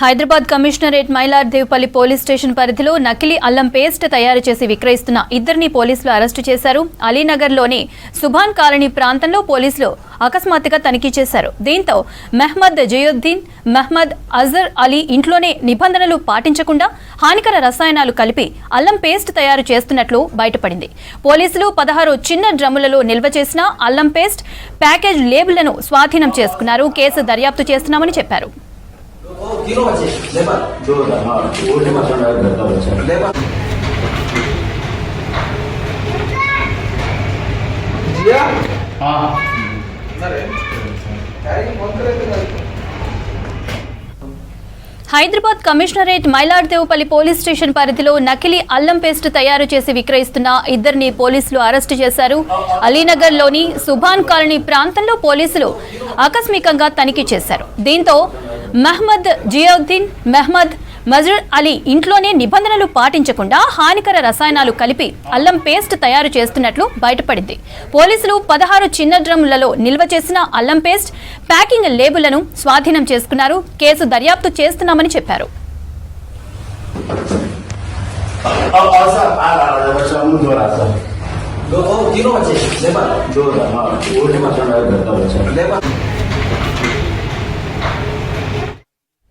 Hyderabad commissionerate Mylardevpally police station పరిధిలో నకిలీ అల్లం పేస్ట్ తయారు చేసి విక్రయిస్తున్న ఇద్దరిని పోలీసులు అరెస్టు చేశారు. అలీనగర్లోని సుభాన్ కాలనీ ప్రాంతంలో పోలీసులు అకస్మాత్తుగా తనిఖీ చేశారు. దీంతో మహ్మద్ జయుద్దీన్, మహ్మద్ అజర్ అలీ ఇంట్లోనే నిబంధనలు పాటించకుండా హానికర రసాయనాలు కలిపి అల్లం పేస్ట్ తయారు చేస్తున్నట్లు బయటపడింది. పోలీసులు 16 చిన్న డ్రమ్ములలో నిల్వ చేసిన అల్లం పేస్ట్ ప్యాకేజ్ లేబుళ్లను స్వాధీనం చేసుకున్నారు. కేసు దర్యాప్తు చేస్తున్నామని చెప్పారు. तीनों बच्चे लेबर दो हां वो लेबर करता बच्चा लेबर जिया हां अरे काय की फोन करे थे Hyderabad commissionerate Mylardevpally police station పరిధిలో నకిలీ అల్లం పేస్ట్ తయారు చేసి విక్రయిస్తున్న ఇద్దరిని పోలీసులు అరెస్టు చేశారు. అలీనగర్లోని సుభాన్ కాలనీ ప్రాంతంలో పోలీసులు ఆకస్మికంగా తనిఖీ చేశారు. దీంతో మహ్మద్ జియావుద్దీన్, మహ్మద్ మజర్ అలీ ఇంట్లోనే నిబంధనలు పాటించకుండా హానికర రసాయనాలు కలిపి అల్లం పేస్ట్ తయారు చేస్తున్నట్లు బయటపడింది. పోలీసులు 16 చిన్న డ్రమ్లలో నిల్వ చేసిన అల్లం పేస్ట్ ప్యాకింగ్ లేబుళ్లను స్వాధీనం చేసుకున్నారు. కేసు దర్యాప్తు చేస్తున్నామని చెప్పారు. तीनों बच्चे लेबर दो हां वो लेबर करता बच्चा लेबर